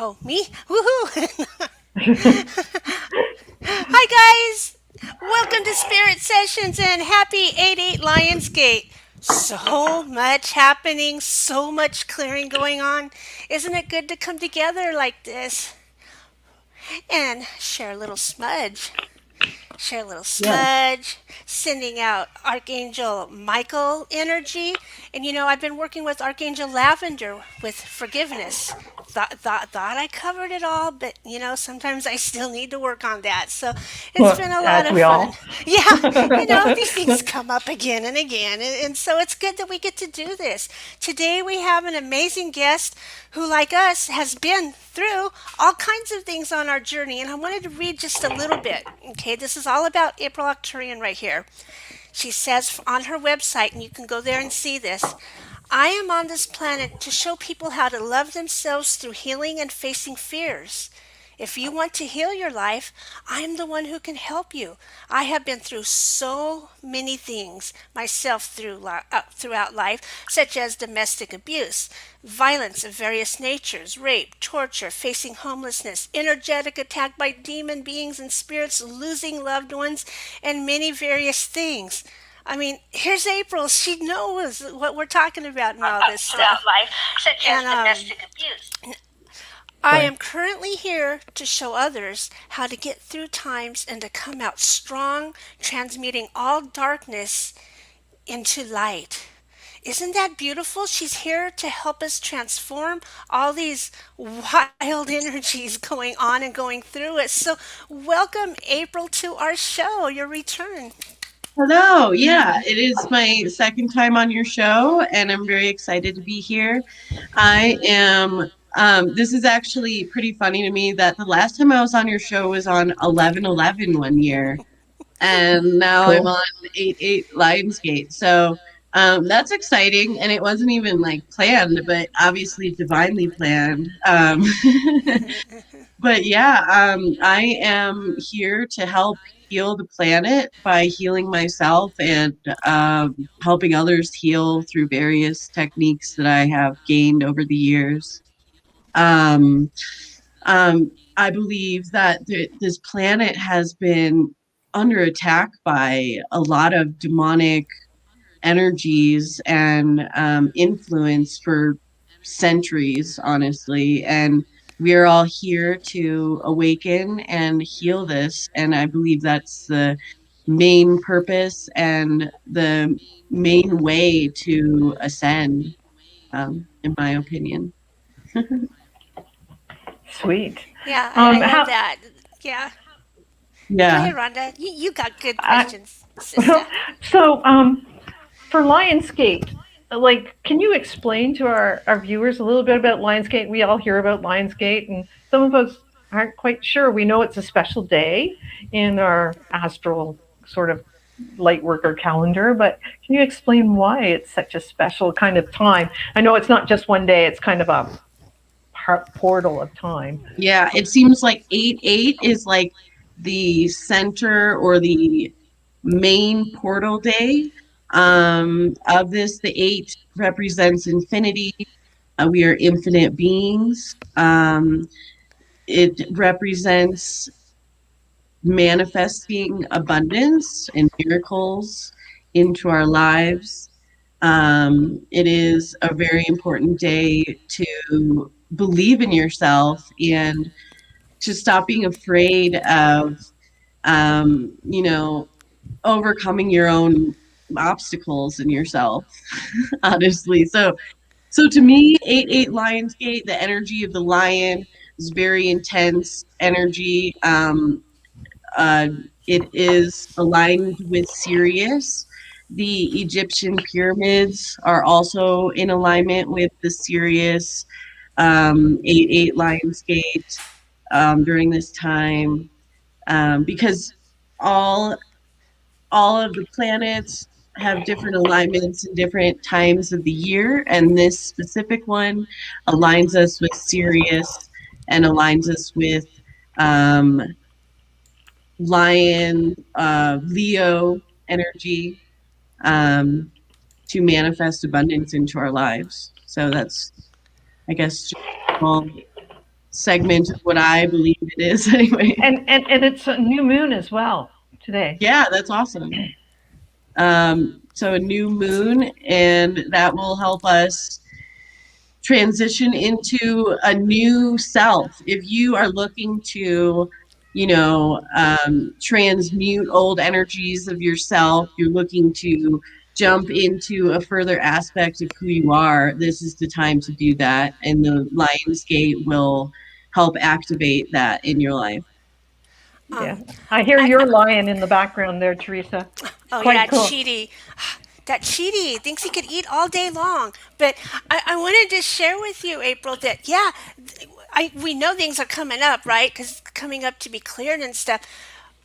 Oh, me? Woohoo! Hi, guys! Welcome to Spirit Sessions and happy 8-8 Lionsgate. So much happening, so much clearing going on. Isn't it good to come together like this and share a little smudge? Share a little Yes. smudge, sending out Archangel Michael energy. And I've been working with Archangel Lavender with forgiveness. Thought I covered it all, but sometimes I still need to work on that. So it's Well, been a lot as of we fun. all. Yeah, these things come up again and again. And so it's good that we get to do this. Today we have an amazing guest who, like us, has been through all kinds of things on our journey. And I wanted to read just a little bit. Okay, this is all about April Arcturian right here. She says on her website, and you can go there and see this, I am on this planet to show people how to love themselves through healing and facing fears. If you want to heal your life, I am the one who can help you. I have been through so many things myself throughout life, such as domestic abuse, violence of various natures, rape, torture, facing homelessness, energetic attack by demon beings and spirits, losing loved ones, and many various things. I mean, here's April. She knows what we're talking about and all this Throughout stuff. life, such as And domestic abuse. I Sorry. am currently here to show others how to get through times and to come out strong, transmuting all darkness into light. Isn't that beautiful? She's here to help us transform all these wild energies going on and going through it. So, welcome, April, to our show, your return. Hello. Yeah, it is my second time on your show, and I'm very excited to be here. I am. This is actually pretty funny to me that the last time I was on your show was on 11/11 one year, and now I'm Cool. on 8/8 Lionsgate. So that's exciting, and it wasn't even like planned, but obviously divinely planned. But yeah, I am here to help heal the planet by healing myself and helping others heal through various techniques that I have gained over the years. Um, I believe that this planet has been under attack by a lot of demonic energies and influence for centuries, honestly. And we are all here to awaken and heal this. And I believe that's the main purpose and the main way to ascend, in my opinion. Sweet. Yeah, I love How that. Yeah. Go Yeah. ahead, Rhonda. You got good I, questions, sister. so for Lionsgate, like, can you explain to our viewers a little bit about Lionsgate? We all hear about Lionsgate, and some of us aren't quite sure. We know it's a special day in our astral sort of light worker calendar, but can you explain why it's such a special kind of time? I know it's not just one day; it's kind of a portal of time. Yeah. It seems like 8/8 is like the center or the main portal day of this. The eight represents infinity. We are infinite beings. It represents manifesting abundance and miracles into our lives. It is a very important day to believe in yourself and to stop being afraid of, you know, overcoming your own obstacles in yourself, honestly. So to me, 8/8 Lionsgate, the energy of the lion is very intense energy. Uh, it is aligned with Sirius. The Egyptian pyramids are also in alignment with the Sirius 8/8 Lionsgate during this time, because all all of the planets have different alignments in different times of the year, and this specific one aligns us with Sirius and aligns us with um, Lion, Leo energy, um, to manifest abundance into our lives. So that's, I guess, just a small segment of what I believe it is anyway. And it's a new moon as well today. Yeah, that's awesome. So a new moon, and that will help us transition into a new self. If you are looking to, transmute old energies of yourself, you're looking to jump into a further aspect of who you are, this is the time to do that. And the Lionsgate will help activate that in your life. Yeah, Um, I hear I, your lion in the background there, Teresa. It's oh quite yeah, cool. Chidi. That Chidi thinks he could eat all day long. But I wanted to share with you, April, that yeah, we know things are coming up, right? Because coming up to be cleared and stuff.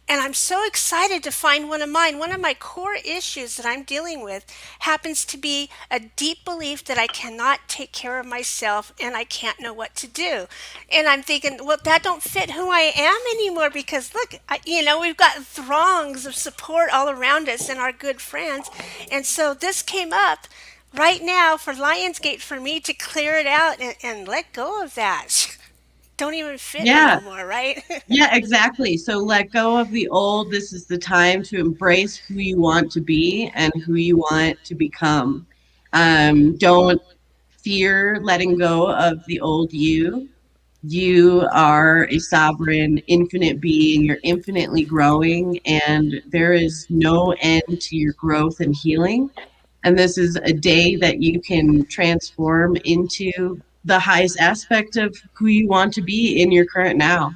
And I'm so excited to find one of mine. One of my core issues that I'm dealing with happens to be a deep belief that I cannot take care of myself and I can't know what to do. And I'm thinking, well, that don't fit who I am anymore because look, we've got throngs of support all around us and our good friends. And so this came up right now for Lionsgate for me to clear it out and let go of that. Don't even fit me Yeah. no more, right? Yeah, exactly. So let go of the old. This is the time to embrace who you want to be and who you want to become. Don't fear letting go of the old you. You are a sovereign, infinite being. You're infinitely growing, and there is no end to your growth and healing. And this is a day that you can transform into the highest aspect of who you want to be in your current now.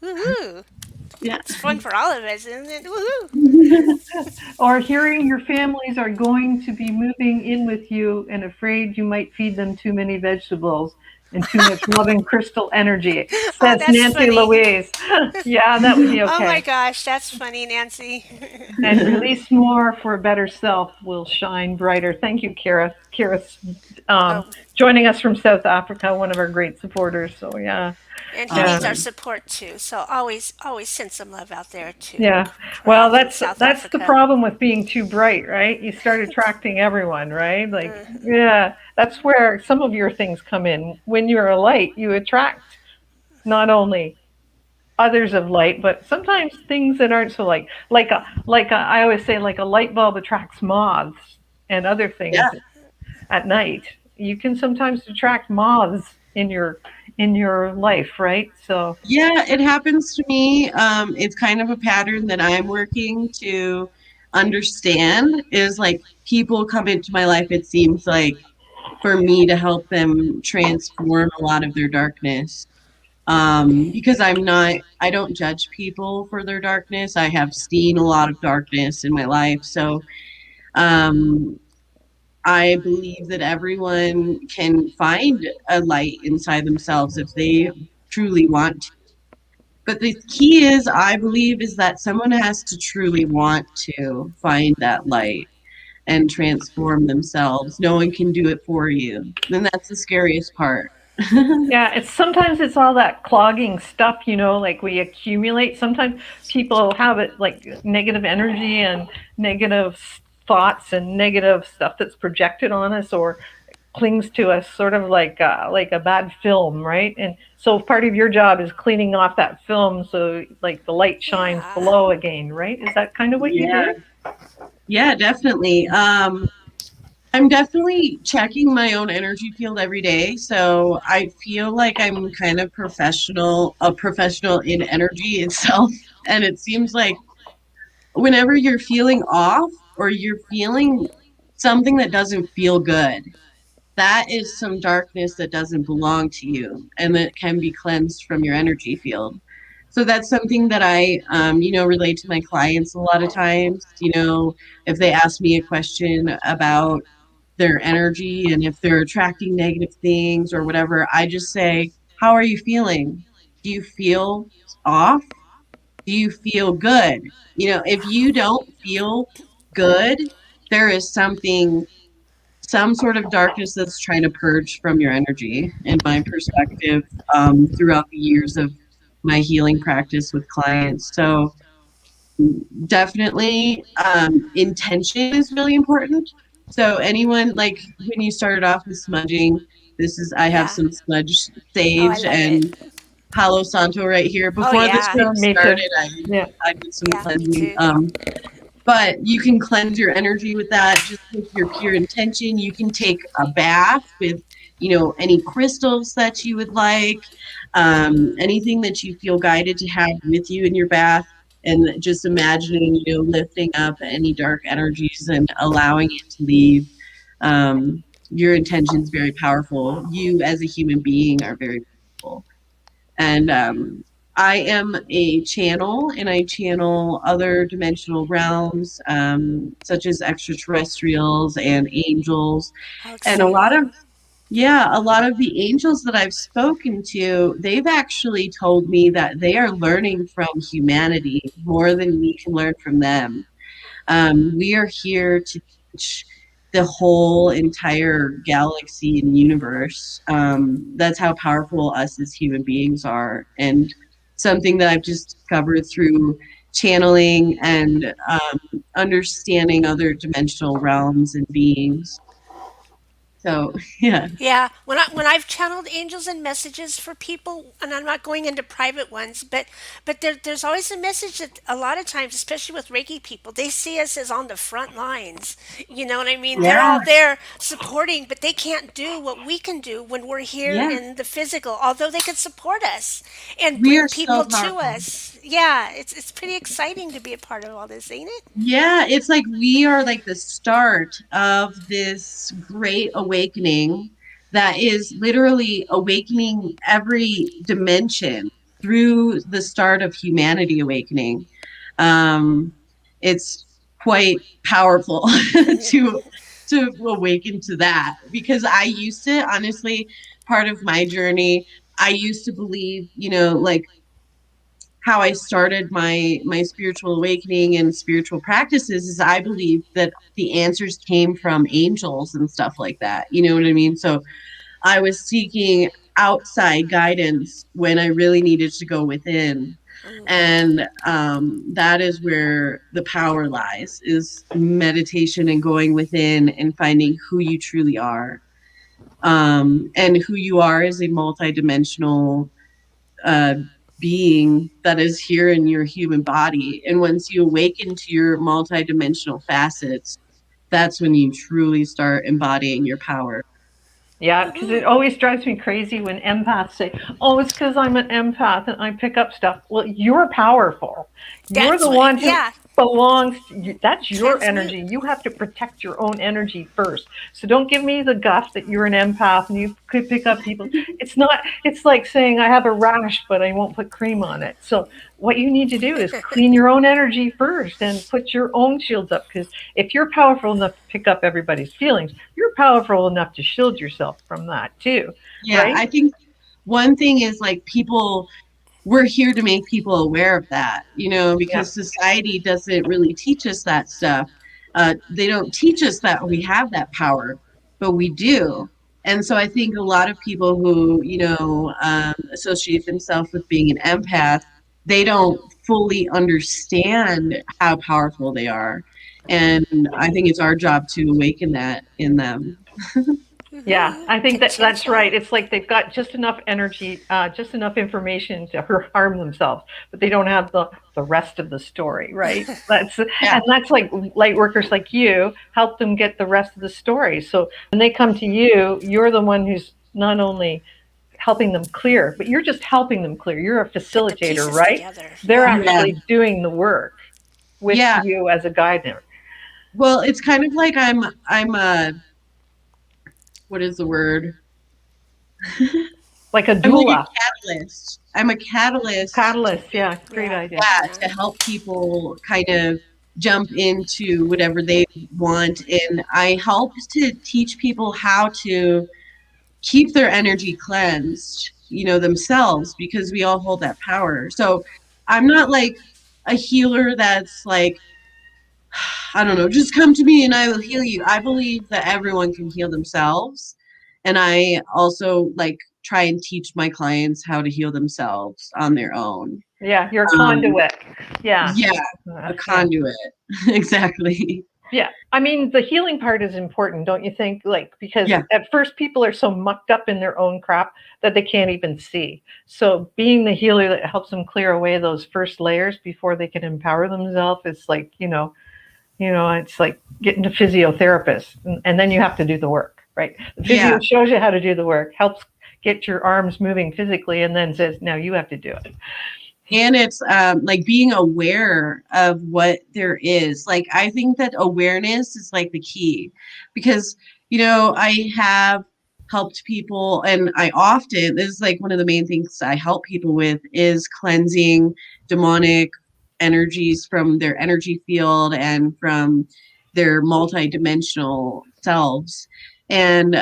Woohoo! Yeah. It's fun for all of us, isn't it? Woohoo! Or hearing your families are going to be moving in with you and afraid you might feed them too many vegetables and too much loving crystal energy, Oh, says that's Nancy funny. Louise. Yeah, that would be Oh my okay. gosh, that's funny, Nancy. And release more for a better self will shine brighter. Thank you, Kara. Kara's Oh, joining us from South Africa, one of our great supporters. So yeah, and he yeah. needs our Awesome. support too. So always send some love out there to Yeah. Well, Prav in that's South that's the Africa. problem with being too bright, right? You start attracting everyone, right? Like, yeah, that's where some of your things come in. When you're a light, you attract not only others of light, but sometimes things that aren't so light. I always say like a light bulb attracts moths and other Yeah. things at night. You can sometimes attract moths in your life, right? So, Yeah, it happens to me. It's kind of a pattern that I'm working to understand is like people come into my life, it seems like for me to help them transform a lot of their darkness. Because I don't judge people for their darkness. I have seen a lot of darkness in my life. So, um, I believe that everyone can find a light inside themselves if they truly want to. But the key is, I believe, is that someone has to truly want to find that light and transform themselves. No one can do it for you. And that's the scariest part. yeah, it's sometimes it's all that clogging stuff, like we accumulate. Sometimes people have it like negative energy and negative thoughts and negative stuff that's projected on us or clings to us, sort of like a bad film, right? And so part of your job is cleaning off that film so like the light shines Yeah. below again, right? Is that kind of what you Yeah, do? yeah, definitely. I'm definitely checking my own energy field every day. So I feel like I'm kind of a professional in energy itself. And it seems like whenever you're feeling off or you're feeling something that doesn't feel good, that is some darkness that doesn't belong to you and that can be cleansed from your energy field. So that's something that I, relate to my clients a lot of times. If they ask me a question about their energy and if they're attracting negative things or whatever, I just say, how are you feeling? Do you feel off? Do you feel good? If you don't feel good, there is some sort of darkness that's trying to purge from your energy, in my perspective, throughout the years of my healing practice with clients. So definitely, intention is really important. So anyone, like when you started off with smudging, I have Yeah. some smudge Oh, I sage, love it. Palo Santo right here. Oh Before the yeah. show Me too. started, Yeah. I did some Yeah, me cleansing. too. But you can cleanse your energy with that just with your pure intention. You can take a bath with, any crystals that you would like, anything that you feel guided to have with you in your bath, and just imagining, lifting up any dark energies and allowing it to leave. Your intention is very powerful. You as a human being are very powerful. And I am a channel, and I channel other dimensional realms, such as extraterrestrials and angels. How And a lot exciting. of, yeah, a lot of the angels that I've spoken to, they've actually told me that they are learning from humanity more than we can learn from them. We are here to teach the whole entire galaxy and universe. That's how powerful us as human beings are. And something that I've just discovered through channeling and understanding other dimensional realms and beings. So, yeah. Yeah, when I've channeled angels and messages for people, and I'm not going into private ones, but there's always a message that a lot of times, especially with Reiki people, they see us as on the front lines. You know what I mean? They're Yeah. all there supporting, but they can't do what we can do when we're here Yeah. in the physical. Although they could support us and We bring are so people to powerful. us. Yeah, it's pretty exciting to be a part of all this, ain't it? Yeah, it's like we are like the start of this great awakening that is literally awakening every dimension through the start of humanity awakening. Um, it's quite powerful to awaken to that, because I used to, honestly, part of my journey, I used to believe, like how I started my spiritual awakening and spiritual practices is I believe that the answers came from angels and stuff like that. You know what I mean? So I was seeking outside guidance when I really needed to go within. And that is where the power lies, is meditation and going within and finding who you truly are. And who you are is a multidimensional uh, being that is here in your human body. And once you awaken to your multidimensional facets, that's when you truly start embodying your power. Yeah, because it always drives me crazy when empaths say, "Oh, it's because I'm an empath and I pick up stuff." Well, you're powerful. You're That's the what. one who Yeah, belongs to you. That's your transmute. energy. You have to protect your own energy first. So don't give me the guff that you're an empath and you could pick up people. It's not. It's like saying I have a rash, but I won't put cream on it. So what you need to do is clean your own energy first and put your own shields up. Because if you're powerful enough to pick up everybody's feelings, you're powerful enough to shield yourself from that too, Yeah, right? I think one thing is like people, we're here to make people aware of that, Yeah. because society doesn't really teach us that stuff. They don't teach us that we have that power, but we do. And so I think a lot of people who, associate themselves with being an empath, they don't fully understand how powerful they are. And I think it's our job to awaken that in them. Yeah, I think that that's Potential. right. It's like they've got just enough energy, just enough information to harm themselves, but they don't have the rest of the story, right? Yeah. And that's like light workers like you help them get the rest of the story. So when they come to you, you're the one who's not only helping them clear, but you're just helping them clear. You're a Get the facilitator, pieces right? together. They're Yeah. Yeah. actually doing the work with Yeah. you as a guide. Well, it's kind of like I'm a, what is the word? Like a I'm like a doula, catalyst. I'm a catalyst, catalyst. Yeah, great Yeah. idea. yeah, Yeah. to help people kind of jump into whatever they want. And I help to teach people how to keep their energy cleansed, themselves, because we all hold that power. So I'm not like a healer that's like, I don't know, just come to me and I will heal you. I believe that everyone can heal themselves. And I also like try and teach my clients how to heal themselves on their own. Yeah, you're a Um, conduit. Yeah. yeah, a Yeah. conduit. Exactly. Yeah. I mean, the healing part is important, don't you think? Like, because Yeah. at first people are so mucked up in their own crap that they can't even see. So being the healer that helps them clear away those first layers before they can empower themselves is like, it's like getting a physiotherapist, and then you have to do the work, right? The physio Yeah. shows you how to do the work, helps get your arms moving physically, and then says, now you have to do it. And it's like being aware of what there is. Like, I think that awareness is like the key, because, I have helped people, and this is like one of the main things I help people with is cleansing demonic energies from their energy field and from their multidimensional selves. And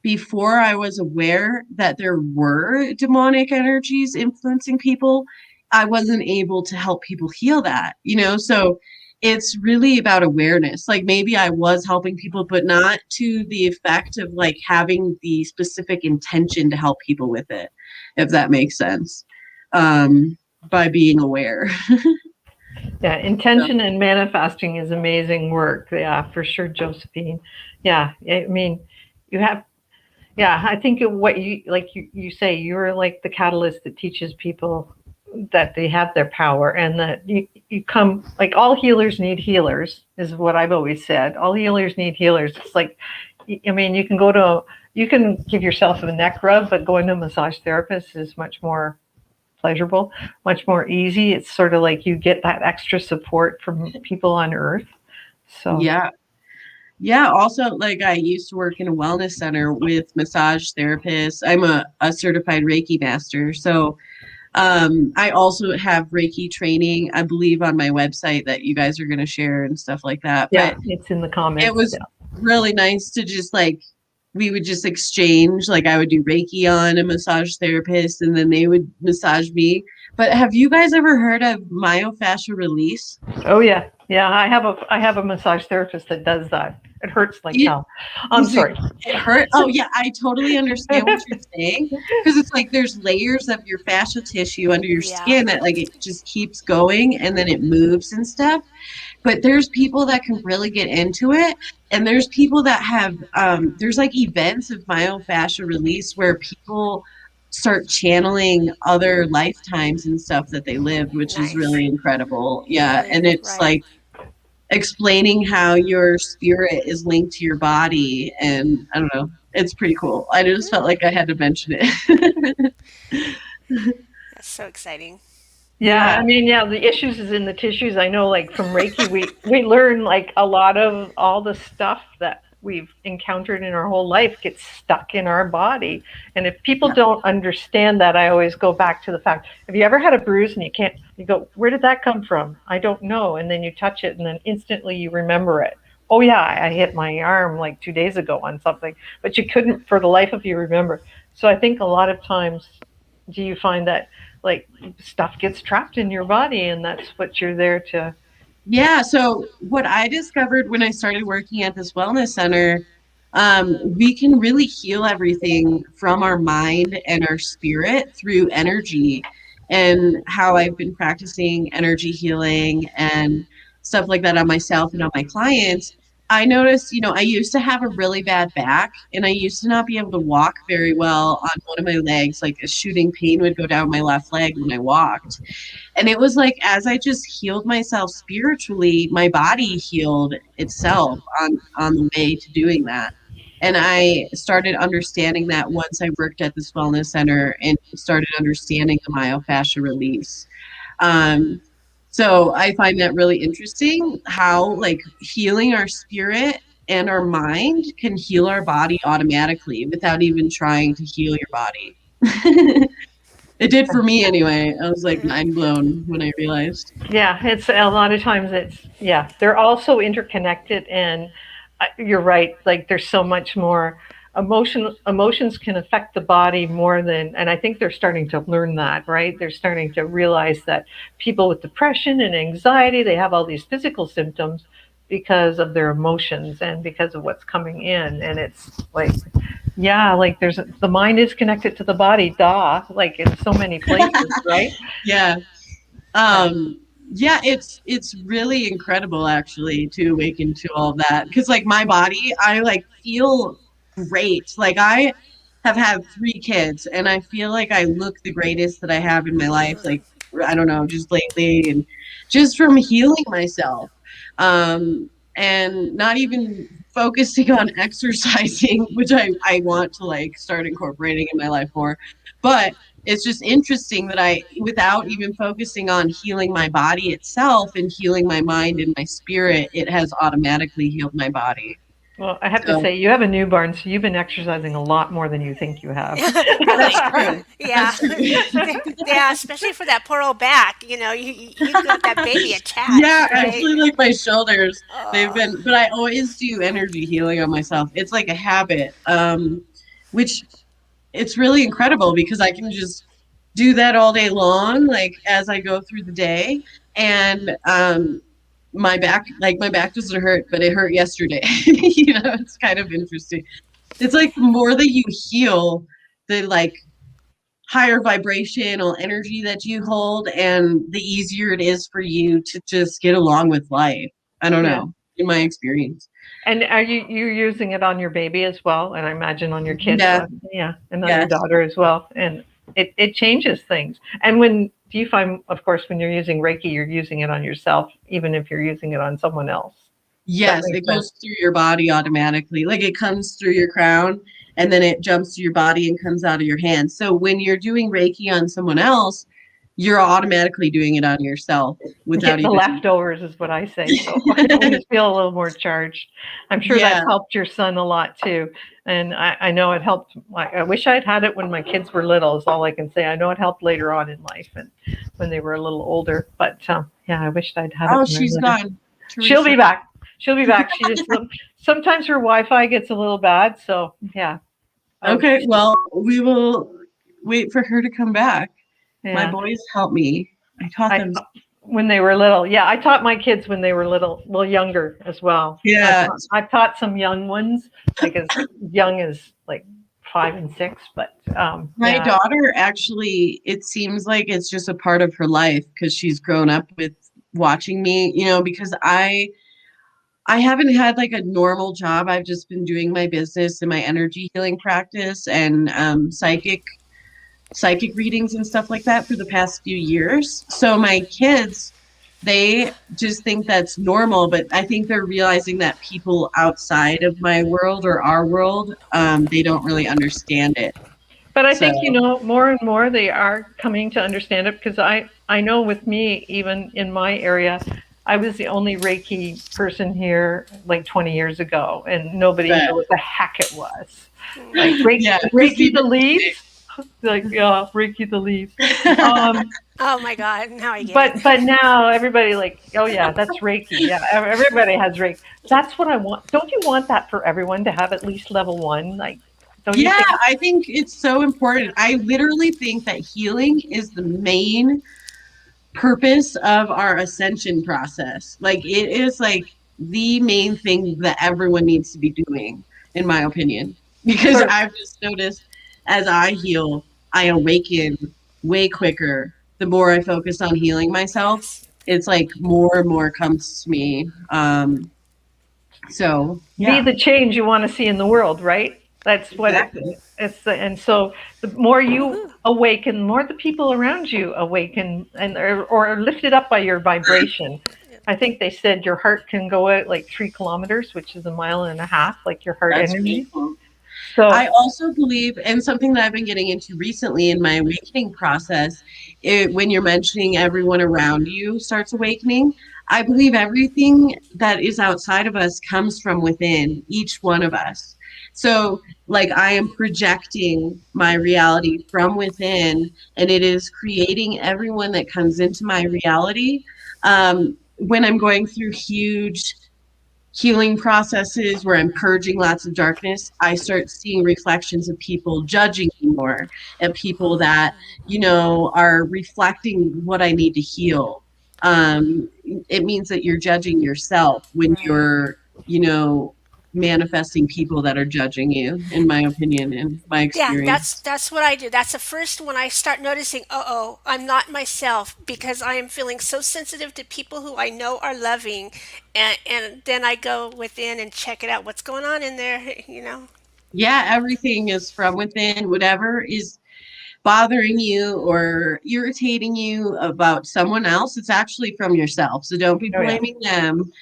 before I was aware that there were demonic energies influencing people, I wasn't able to help people heal that, So it's really about awareness. Like, maybe I was helping people, but not to the effect of like having the specific intention to help people with it, if that makes sense. By being aware. Yeah, intention and manifesting is amazing work. Yeah, for sure, Josephine. Yeah, I mean, you have. Yeah, I think what you say, you're like the catalyst that teaches people that they have their power, and that you come, like, all healers need healers, is what I've always said. All healers need healers. It's like, I mean, you can give yourself a neck rub, but going to a massage therapist is much more pleasurable, much more easy. It's sort of like you get that extra support from people on earth. So Yeah. Yeah, also, like, I used to work in a wellness center with massage therapists. I'm a certified Reiki master. So I also have Reiki training, I believe, on my website that you guys are going to share and stuff like that. yeah, But it's in the comments. it was Yeah. really nice to just like, we would just exchange. Like, I would do Reiki on a massage therapist, and then they would massage me. But have you guys ever heard of myofascial release? Oh yeah, yeah. I have a massage therapist that does that. It hurts like It, hell. I'm sorry. it hurt. Oh yeah, I totally understand what you're saying, because it's like there's layers of your fascial tissue under your Yeah. skin that, like, it just keeps going and then it moves and stuff. But there's people that can really get into it, and there's people that have there's like events of myofascial release where people start channeling other lifetimes and stuff that they lived, which is Nice. really incredible. Yeah, Right, and it's right. like explaining how your spirit is linked to your body, and I don't know, it's pretty cool. I just felt like I had to mention it. That's so exciting. Yeah, I Yeah. mean, yeah, the issues is in the tissues. I know, like, from Reiki, we learn, like, a lot of all the stuff that we've encountered in our whole life gets stuck in our body. And if people Yeah. don't understand that, I always go back to the fact: have you ever had a bruise and you go, where did that come from? I don't know. And then you touch it, and then instantly you remember it. Oh yeah, I hit my arm like 2 days ago on something, but you couldn't for the life of you remember. So I think a lot of times, do you find that, like, stuff gets trapped in your body, and that's what you're there to? Yeah, so what I discovered when I started working at this wellness center, we can really heal everything from our mind and our spirit through energy. And how I've been practicing energy healing and stuff like that on myself and on my clients, I noticed, I used to have a really bad back, and I used to not be able to walk very well on one of my legs. Like, a shooting pain would go down my left leg when I walked. And it was like, as I just healed myself spiritually, my body healed itself on the way to doing that. And I started understanding that once I worked at this wellness center and started understanding the myofascial release. Um, so I find that really interesting, how, like, healing our spirit and our mind can heal our body automatically without even trying to heal your body. It did for me anyway. I was like mind blown when I realized. Yeah, it's a lot of times yeah, they're also interconnected, and you're right. Like, there's so much more emotions can affect the body more than, and I think they're starting to learn that, right? They're starting to realize that people with depression and anxiety, they have all these physical symptoms because of their emotions and because of what's coming in. And it's like, yeah, like, the mind is connected to the body, like, in so many places, right? Yeah. Yeah. Um, Yeah, it's really incredible actually to awaken to all that, because like my body, I like feel great. Like I have had 3 kids and I feel like I look the greatest that I have in my life, like I don't know, just lately, and just from healing myself, and not even focusing on exercising, which I want to like start incorporating in my life more, but it's just interesting that I, without even focusing on healing my body itself and healing my mind and my spirit, it has automatically healed my body. Well, I have to So say, you have a newborn, so you've been exercising a lot more than you think you have. that's Really? true. Yeah. That's true. Yeah, especially for that poor old back. You've got that baby Yeah, attached, right? actually, like my shoulders, they've Oh. been, but I always do energy healing on myself. It's like a habit, which it's really incredible because I can just do that all day long, like as I go through the day. And my back doesn't hurt, but it hurt yesterday. It's kind of interesting. It's like the more that you heal, the like higher vibrational energy that you hold, and the easier it is for you to just get along with life. I don't Yeah. know, in my experience. And are you using it on your baby as well? And I imagine on your kids, Yeah, yeah, and on your yes. daughter as well. And it changes things. And when do you find, of course, when you're using Reiki, you're using it on yourself, even if you're using it on someone else? Does that Yes, make it sense? goes through your body automatically. Like it comes through your crown and then it jumps to your body and comes out of your hand. So when you're doing Reiki on someone else, you're automatically doing it on yourself without Get the even. leftovers is what I say. So when you feel a little more charged, I'm sure that's Yeah. helped your son a lot too. And I know it helped. I wish I'd had it when my kids were little. Is all I can say. I know it helped later on in life and when they were a little older. But yeah, I wished I'd had it Oh, when they were she's little. gone. She'll Teresa. be back. She'll be back. She just sometimes her Wi-Fi gets a little bad. So yeah. Oh, Okay, well, we will wait for her to come back. My yeah. boys help me. I taught I them. when they were little. Yeah, I taught my kids when they were little younger as well. Yeah. I've taught some young ones, like as young as like 5 and 6. But My yeah, daughter actually, it seems like it's just a part of her life because she's grown up with watching me, because I haven't had like a normal job. I've just been doing my business and my energy healing practice and psychic readings and stuff like that for the past few years. So my kids, they just think that's normal, but I think they're realizing that people outside of my world or our world, they don't really understand it. but I So think more and more they are coming to understand it because I know with me even in my area. I was the only Reiki person here like 20 years ago, and nobody but knew what the heck it was. Like Reiki, yeah, because Reiki the leaves, like yeah, Reiki the leaves. Um, Oh my God, now I get but it. now everybody like, oh yeah, that's Reiki. Yeah, everybody has Reiki. That's what I want. Don't you want that for everyone to have at least level 1? Like, don't you yeah, think? I think it's so important. I literally think that healing is the main purpose of our ascension process. Like it is like the main thing that everyone needs to be doing, in my opinion. Because For I've just noticed as I heal, I awaken way quicker. The more I focus on healing myself, Yes. it's like more and more comes to me. So be yeah, the change you want to see in the world, right? That's what exactly. it's. And so the more you Woohoo. awaken, the more the people around you awaken and or are lifted up by your vibration. I think they said your heart can go out like 3 kilometers, which is a mile and a half, like your heart That's energy. beautiful. I So also believe, and something that I've been getting into recently in my awakening process, when you're mentioning everyone around you starts awakening, I believe everything that is outside of us comes from within each one of us. So, like, I am projecting my reality from within, and it is creating everyone that comes into my reality. When I'm going through huge healing processes where I'm purging lots of darkness, I start seeing reflections of people judging me more, and people that, are reflecting what I need to heal. It means that you're judging yourself when Right. you're, you know, manifesting people that are judging you, in my opinion, in my Yeah, experience. that's what I do. That's the first when I start noticing, uh-oh, I'm not myself because I am feeling so sensitive to people who I know are loving, and then I go within and check it out. What's going on in there? Yeah, everything is from within. Whatever is bothering you or irritating you about someone else, it's actually from yourself. So don't be Oh yeah. blaming them.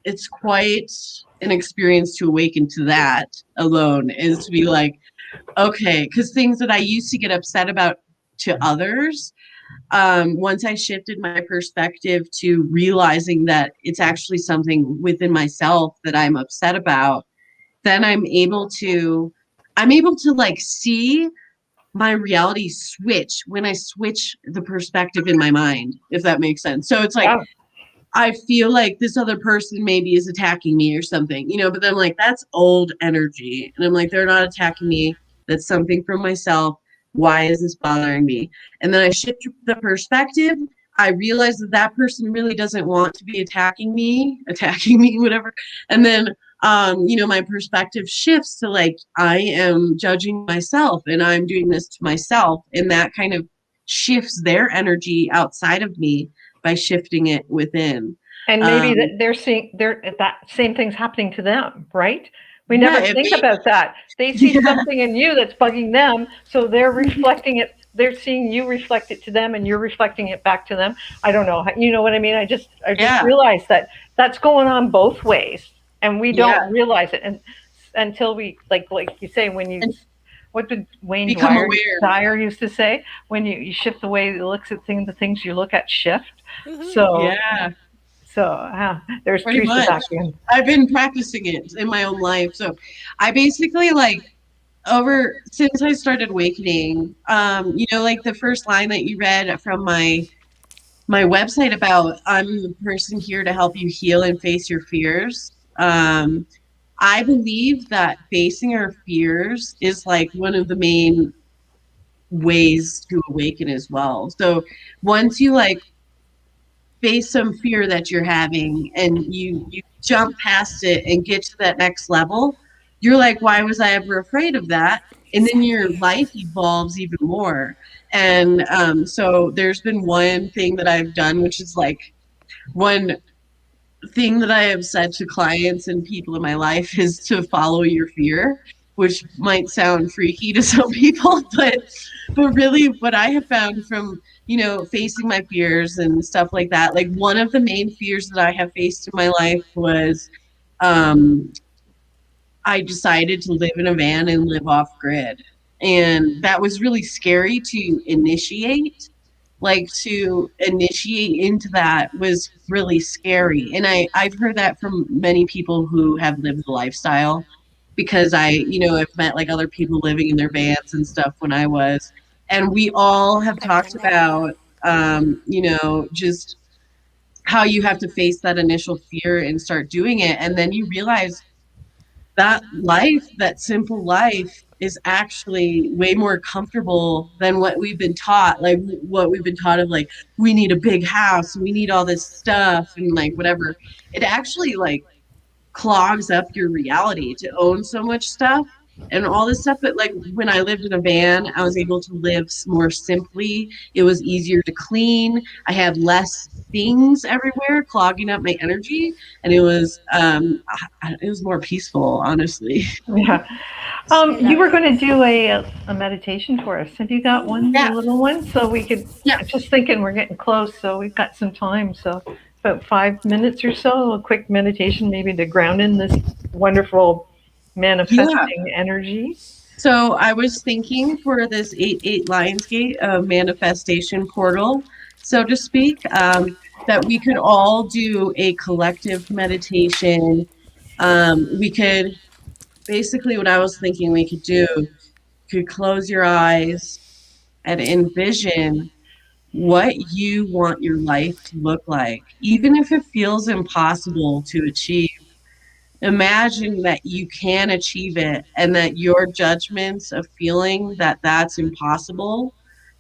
It's quite an experience to awaken to that alone, is to be like, okay, because things that I used to get upset about to others, once I shifted my perspective to realizing that it's actually something within myself that I'm upset about, then I'm able to like see my reality switch when I switch the perspective in my mind, if that makes sense. So it's like Yeah. I feel like this other person maybe is attacking me or something, but then I'm like, that's old energy. And I'm like, they're not attacking me. That's something from myself. Why is this bothering me? And then I shift the perspective. I realize that that person really doesn't want to be attacking me, whatever. And then, my perspective shifts to like, I am judging myself and I'm doing this to myself. And that kind of shifts their energy outside of me by shifting it within. And maybe Um, that they're seeing that same thing's happening to them, right? We yeah, never it think may, about that. They see yeah, something in you that's bugging them, so they're reflecting it. They're seeing you reflect it to them, and you're reflecting it back to them. I don't know. You know what I mean? I just yeah, realized that that's going on both ways, and we yeah, don't realize it and until we like you say when you and what did Wayne become Dwyer aware. Dyer used to say? When you shift the way you look at things, the things you look at shift. Hmm. So Yeah, there's pretty Teresa much. back in. I've been practicing it in my own life. So I basically like over since I started awakening, like the first line that you read from my website about I'm the person here to help you heal and face your fears. I believe that facing our fears is like one of the main ways to awaken as well. So once you like face some fear that you're having and you jump past it and get to that next level, you're like, why was I ever afraid of that? And then your Exactly. life evolves even more. And so there's been one thing that I've done, which is like one thing that I have said to clients and people in my life is to follow your fear, which might sound freaky to some people, but really what I have found from, facing my fears and stuff like that, like one of the main fears that I have faced in my life was um I decided to live in a van and live off grid. And that was really scary to initiate. Like to initiate into that was really scary. And I've heard that from many people who have lived the lifestyle because I've met like other people living in their vans and stuff when I was. And we all have I've talked done that. Yeah. about, just how you have to face that initial fear and start doing it. And then you realize that life, that simple life, is actually way more comfortable than what we've been taught. Like what we've been taught of like, we need a big house, we need all this stuff and like whatever. It actually like clogs up your reality to own so much stuff and all this stuff. But like when I lived in a van, I was able to live more simply. It was easier to clean. I had less things everywhere clogging up my energy, and it was more peaceful, honestly. Yeah. I You love were it. going to do a meditation for us. Have you got one, a Yeah, little one, so we could? yeah, I'm just thinking we're getting close, so we've got some time. So about 5 minutes or so, a quick meditation, maybe to ground in this wonderful yeah. manifesting energy. So I was thinking for this 8-8 Lionsgate manifestation portal, so to speak, that we could all do a collective meditation. We could basically what I was thinking we could do, could close your eyes and envision what you want your life to look like, even if it feels impossible to achieve. Imagine that you can achieve it and that your judgments of feeling that that's impossible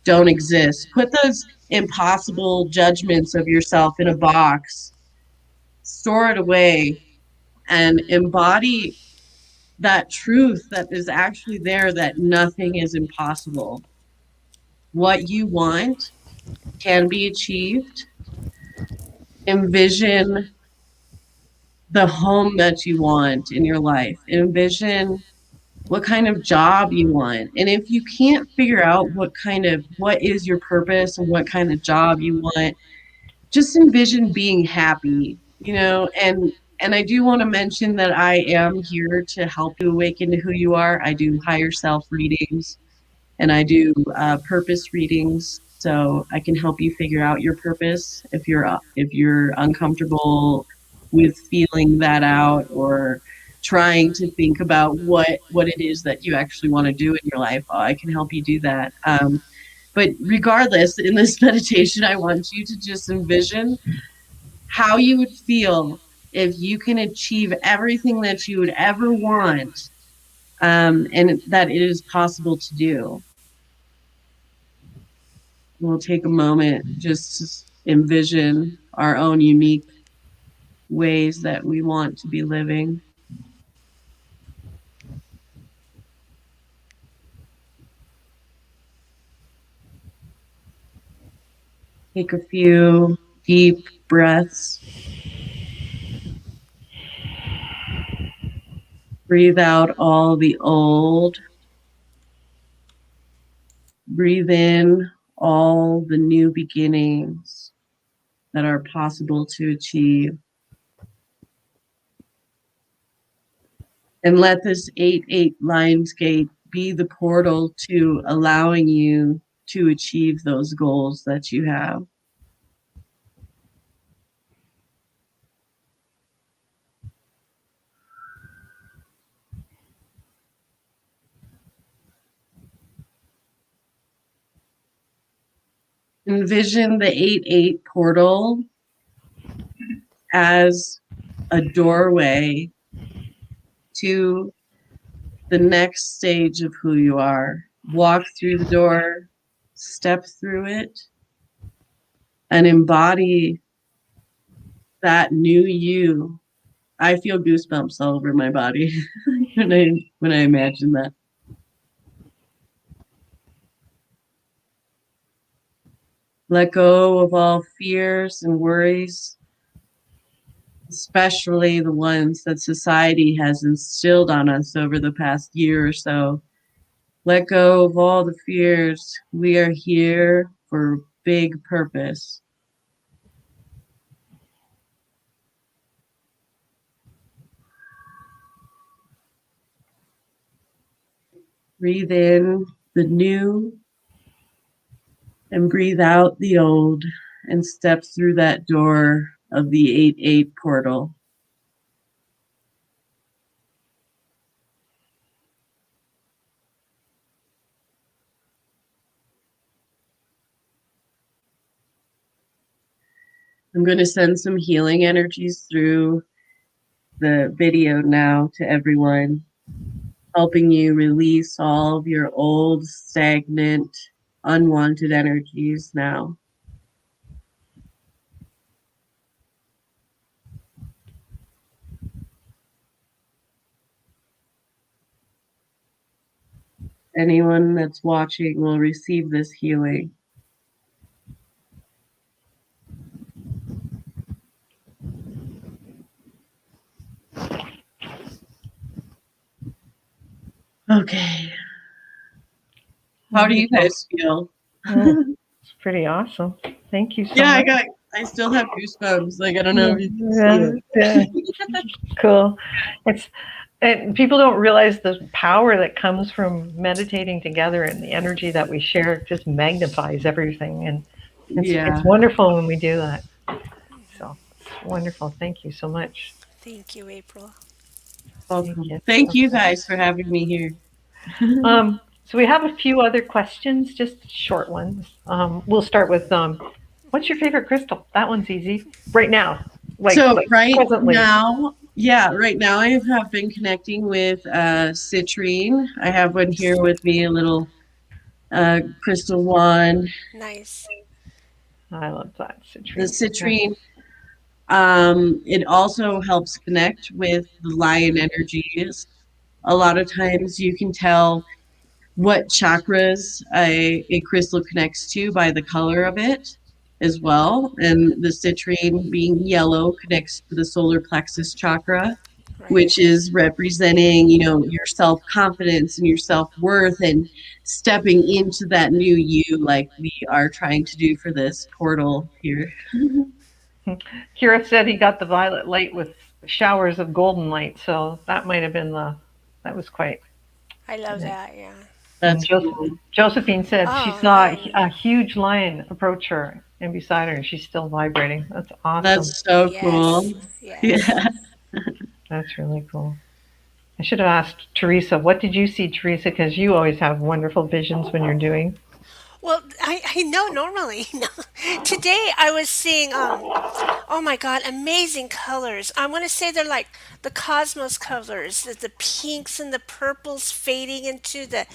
don't exist. Put those impossible judgments of yourself in a box, store it away, and embody that truth that is actually there, that nothing is impossible. What you want can be achieved. Envision the home that you want in your life. Envision what kind of job you want. And if you can't figure out what is your purpose and what kind of job you want, just envision being happy, and I do want to mention that I am here to help you awaken to who you are. I do higher self readings, and I do purpose readings, so I can help you figure out your purpose if you're uncomfortable with feeling that out, or trying to think about what it is that you actually want to do in your life. I can help you do that. But regardless, in this meditation, I want you to just envision how you would feel if you can achieve everything that you would ever want, and that it is possible to do. We'll take a moment just to envision our own unique ways that we want to be living. Take a few deep breaths. Breathe out all the old. Breathe in all the new beginnings that are possible to achieve. And let this 8-8 Lionsgate be the portal to allowing you to achieve those goals that you have. Envision the 8-8 portal as a doorway to the next stage of who you are. Walk through the door, step through it, and embody that new you. I feel goosebumps all over my body when I imagine that. Let go of all fears and worries, especially the ones that society has instilled on us over the past year or so. Let go of all the fears. We are here for big purpose. Breathe in the new and breathe out the old, and step through that door of the 8-8 portal. I'm going to send some healing energies through the video now to everyone, helping you release all of your old, stagnant, unwanted energies now. Anyone that's watching will receive this healing. Okay. How do you guys feel? It's pretty awesome. Thank you so much. I still have goosebumps. Like, I don't know if you can see it. Cool. And people don't realize the power that comes from meditating together, and the energy that we share just magnifies everything. And it's wonderful when we do that. So it's wonderful. Thank you so much. Thank you, April. Welcome. Thank you guys for having me here. So we have a few other questions, just short ones. We'll start with what's your favorite crystal? That one's easy. Right now. Presently. Right now I have been connecting with citrine. I have one here with me, a little crystal wand. Nice. I love that citrine. The citrine It also helps connect with the lion energies. A lot of times you can tell what chakras a crystal connects to by the color of it as well. And the citrine being yellow connects to the solar plexus chakra, Right. which is representing, your self-confidence and your self-worth and stepping into that new you like we are trying to do for this portal here. Kira said he got the violet light with showers of golden light, so that might have been that was quite. I love that. Yeah. And That's cool. Josephine said she Oh saw man. a huge lion approach her and beside her, and she's still vibrating. That's awesome. That's so Yes. cool. Yes. Yeah. That's really cool. I should have asked Teresa, what did you see, Teresa? Because you always have wonderful visions when you're doing. Well, I know normally. No. Today I was seeing oh my god, amazing colors. I want to say they're like the cosmos colors, the pinks and the purples fading into the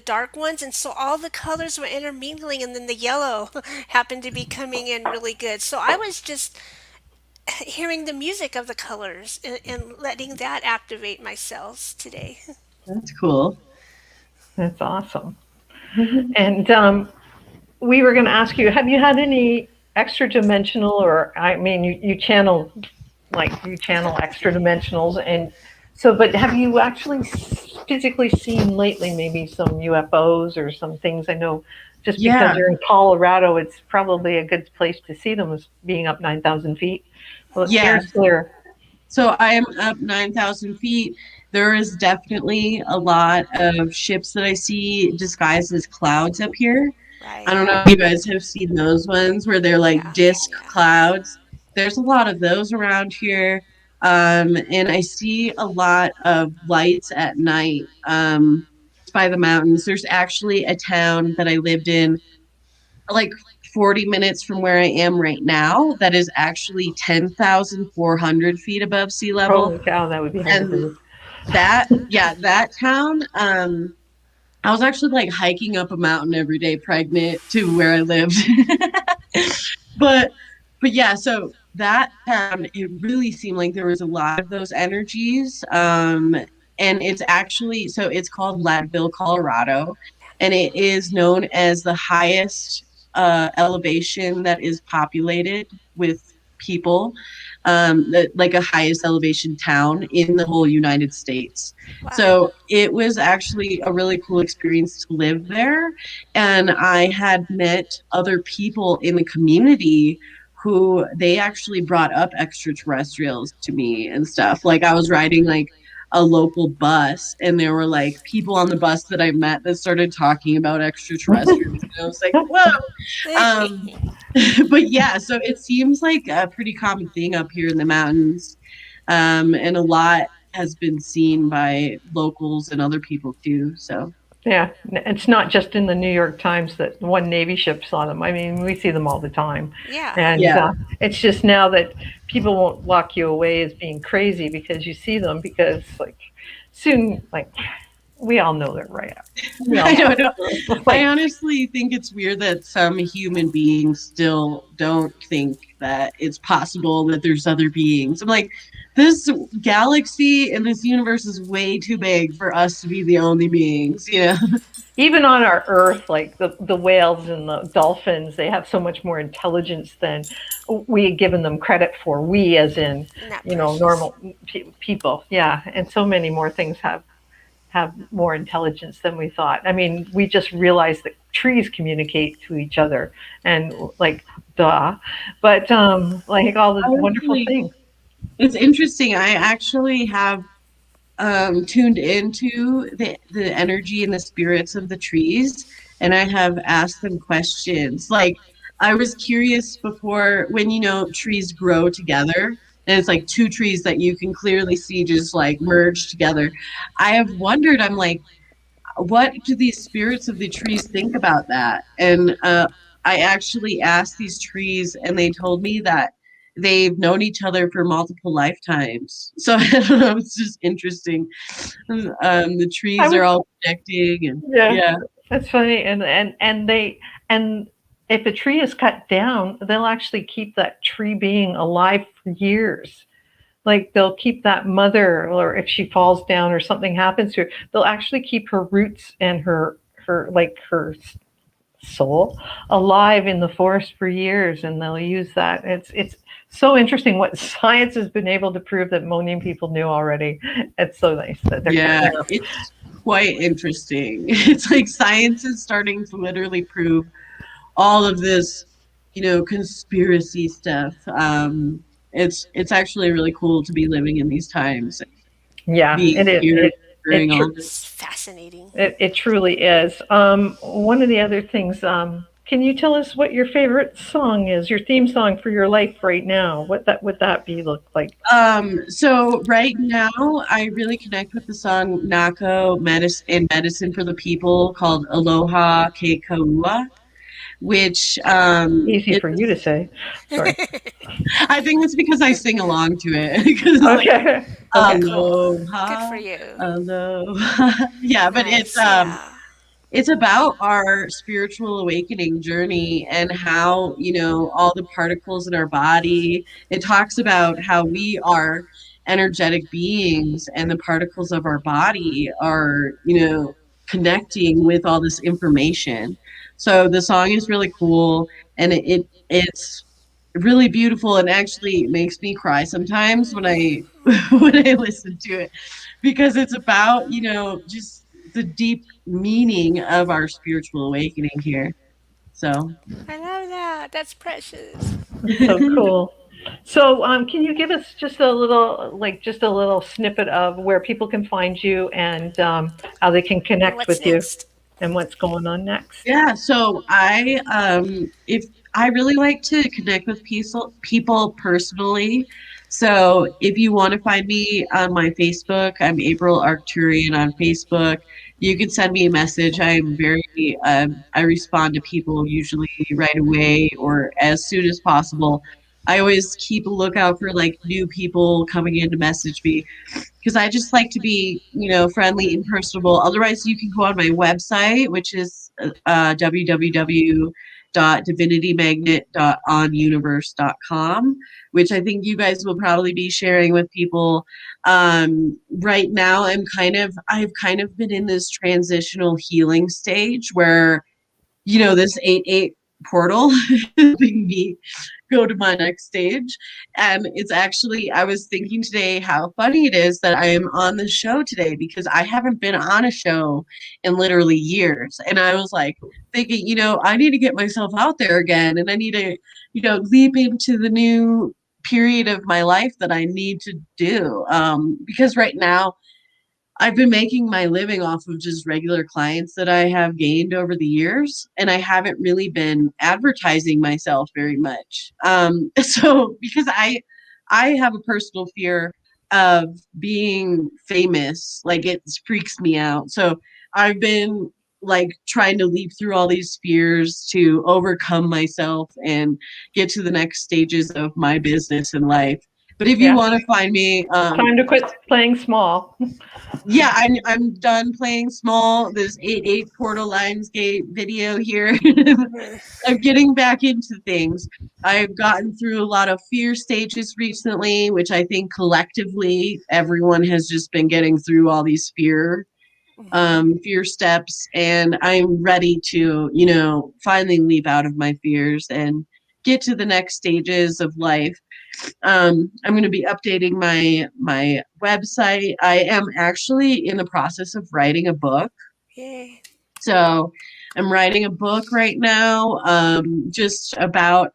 dark ones, and so all the colors were intermingling, and then the yellow happened to be coming in really good. So I was just hearing the music of the colors and letting that activate my cells today. That's cool. That's awesome. And we were going to ask you, have you had any extra dimensional, or I mean, you channel, like you channel extra dimensionals, and so, but have you actually physically seen lately maybe some UFOs or some things? I know just because Yeah. you're in Colorado, it's probably a good place to see them, as being up 9,000 feet. Well, the Yeah. air's clear. So I am up 9,000 feet. There is definitely a lot of ships that I see disguised as clouds up here. I Right. don't know if you guys have seen those ones where they're like Yeah. disc Yeah. clouds. There's a lot of those around here. And I see a lot of lights at night by the mountains. There's actually a town that I lived in like 40 minutes from where I am right now that is actually 10,400 feet above sea level. Holy cow, that would be hard to And believe. that town, I was actually like hiking up a mountain every day pregnant to where I lived. but but yeah, so that town, it really seemed like there was a lot of those energies. And it's actually, so it's called Leadville, Colorado, and it is known as the highest elevation that is populated with people, like a highest elevation town in the whole United States. Wow. So it was actually a really cool experience to live there. And I had met other people in the community who they actually brought up extraterrestrials to me and stuff. Like I was riding like a local bus and there were like people on the bus that I met that started talking about extraterrestrials. And I was like, whoa. Um, but yeah, so it seems like a pretty common thing up here in the mountains. And a lot has been seen by locals and other people too. So Yeah, it's not just in the New York Times that one Navy ship saw them. I mean, we see them all the time. Yeah. And yeah, it's just now that people won't lock you away as being crazy because you see them, because like soon, like we all know they're right out. We all I know. don't know. I Like, honestly think it's weird that some human beings still don't think that it's possible that there's other beings. I'm like, this galaxy and this universe is way too big for us to be the only beings, you know? even on our Earth, like the whales and the dolphins, they have so much more intelligence than we had given them credit for. We, as in, Not precious. normal people. Yeah, and so many more things have more intelligence than we thought. I mean, we just realized that trees communicate to each other, and like, duh. But like all the wonderful Honestly, things. it's interesting. I actually have tuned into the energy and the spirits of the trees, and I have asked them questions. Like I was curious before when trees grow together, and it's like two trees that you can clearly see just like merge together. I have wondered. I'm like, what do these spirits of the trees think about that? And I actually asked these trees, and they told me that they've known each other for multiple lifetimes. So I don't know, it's just interesting. The I trees was are all connecting, and Yeah, yeah, that's funny, and they and if a tree is cut down, they'll actually keep that tree being alive for years. Like they'll keep that mother, or if she falls down or something happens to her, they'll actually keep her roots and her soul alive in the forest for years, and they'll use that. It's so interesting what science has been able to prove that Monian people knew already. It's so nice that they're Yeah, it's quite interesting. It's like science is starting to literally prove all of this, conspiracy stuff. It's actually really cool to be living in these times, yeah, being it is. here during It all It's this. fascinating. it truly is. One of the other things. Can you tell us what your favorite song is? Your theme song for your life right now? What that would that be look like? So right now I really connect with the song Nako Medicine for the People, called Aloha Ke Kaua, which Easy for you to say. Sorry. I think it's because I sing along to it because it's like Okay. Okay. Cool. Good for aloha, you. aloha. Yeah, but Nice. Yeah. it's about our spiritual awakening journey and how, all the particles in our body. It talks about how we are energetic beings and the particles of our body are, connecting with all this information. So the song is really cool, and it's really beautiful, and actually makes me cry sometimes when I when I listen to it, because it's about, just the deep meaning of our spiritual awakening here. So, I love that. That's precious. That's so cool. So, can you give us just a little snippet of where people can find you and how they can And connect what's with you next? and what's going on next? yeah, so if I really like to connect with people personally. So if you want to find me on my Facebook, I'm April Arcturian on Facebook. You can send me a message. I respond to people usually right away or as soon as possible. I always keep a lookout for like new people coming in to message me, because I just like to be, friendly and personable. Otherwise, you can go on my website, which is www.divinitymagnet.onuniverse.com, which I think you guys will probably be sharing with people. Right now, I've kind of been in this transitional healing stage where, this 8-8 portal helping me go to my next stage. And it's actually, I was thinking today how funny it is that I am on the show today, because I haven't been on a show in literally years. And I was like thinking, I need to get myself out there again, and I need to, leap into the new period of my life that I need to do. Because right now, I've been making my living off of just regular clients that I have gained over the years, and I haven't really been advertising myself very much. So because I have a personal fear of being famous, like it freaks me out. So I've been like trying to leap through all these fears to overcome myself and get to the next stages of my business and life. But if you Yeah. want to find me, Time to quit playing small. yeah, I'm done playing small. This 8-8 Portal Lionsgate video here. I'm getting back into things. I've gotten through a lot of fear stages recently, which I think collectively everyone has just been getting through all these fear steps, and I'm ready to, finally leap out of my fears and get to the next stages of life. I'm going to be updating my website. I am actually in the process of writing a book. Yay. So I'm writing a book right now, just about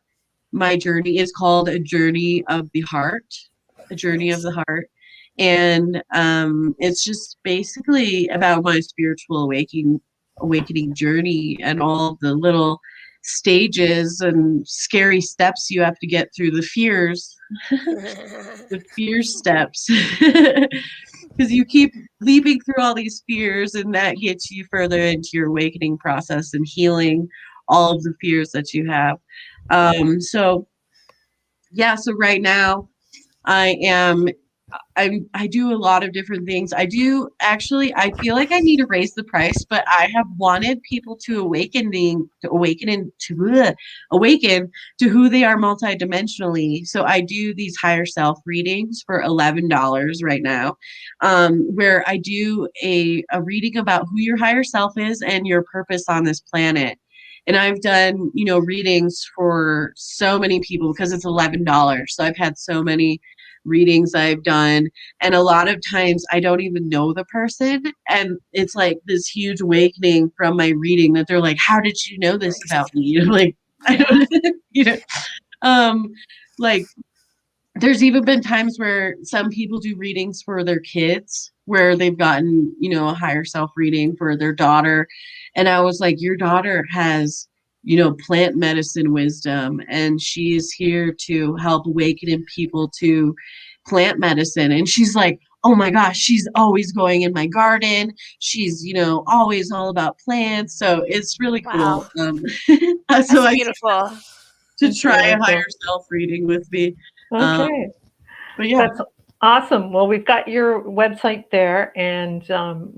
my journey. It's called A Journey of the Heart, A Journey of Nice. the Heart. And it's just basically about my spiritual awakening journey and all the little stages and scary steps you have to get through, the fear steps. Because you keep leaping through all these fears, and that gets you further into your awakening process and healing all of the fears that you have. So yeah, so right now I am I do a lot of different things. I do actually, I feel like I need to raise the price, but I have wanted people to awaken to who they are multidimensionally. So I do these higher self readings for $11 right now, where I do a reading about who your higher self is and your purpose on this planet. And I've done, readings for so many people because it's $11. So I've had so many readings I've done. And a lot of times I don't even know the person. And it's like this huge awakening from my reading that they're like, how did you know this about me? Like, I don't, um, like, there's even been times where some people do readings for their kids where they've gotten, a higher self reading for their daughter. And I was like, your daughter has, plant medicine wisdom, and she's here to help awaken people to plant medicine. And she's like, oh my gosh, she's always going in my garden. She's, always all about plants. So it's really cool. Wow. So That's I beautiful. to That's try really a higher cool. self reading with me. Okay. But yeah. That's awesome. Well, we've got your website there, and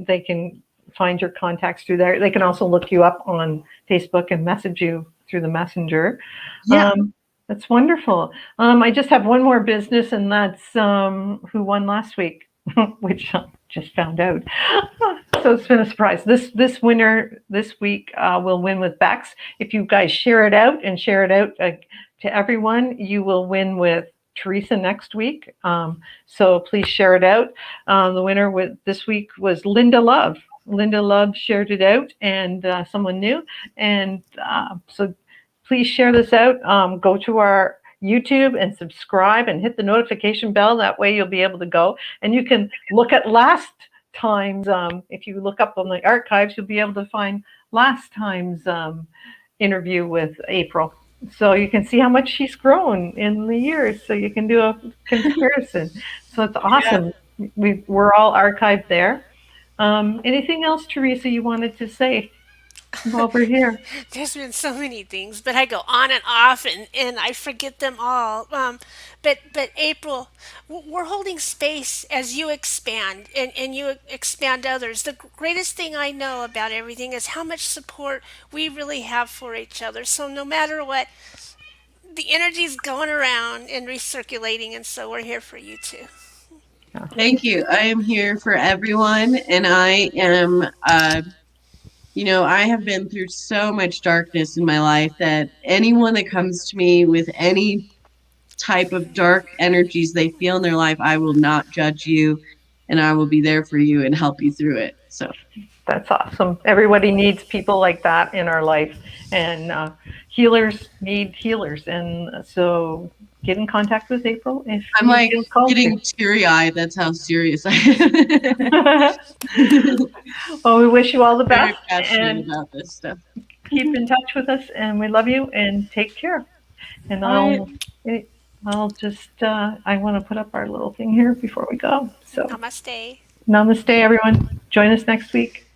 they can find your contacts through there. They can also look you up on Facebook and message you through the messenger. Yeah. That's wonderful. I just have one more business, and that's who won last week, which I just found out. So it's been a surprise. This winner this week will win with Bex. If you guys share it out to everyone, you will win with Teresa next week. So please share it out. The winner this week was Linda Love. Linda Love shared it out, and someone new. And so please share this out. Go to our YouTube and subscribe and hit the notification bell. That way you'll be able to go. And you can look at last time's, if you look up on the archives, you'll be able to find last time's interview with April. So you can see how much she's grown in the years. So you can do a comparison. So it's awesome. Yeah. We're all archived there. Anything else, Teresa, you wanted to say while we're here? There's been so many things, but I go on and off, and I forget them all. But April, we're holding space as you expand, and you expand others. The greatest thing I know about everything is how much support we really have for each other. So no matter what, the energy's going around and recirculating, and so we're here for you too. Thank you. I am here for everyone, and I am, I have been through so much darkness in my life that anyone that comes to me with any type of dark energies they feel in their life, I will not judge you, and I will be there for you and help you through it. So that's awesome. Everybody needs people like that in our life, and healers need healers. And so get in contact with April if I'm like getting teary-eyed. That's how serious I am. Well, we wish you all the best. Very passionate about this stuff. Keep in touch with us, and we love you, and take care. And I'll just I want to put up our little thing here before we go. So Namaste. Namaste, everyone. Join us next week.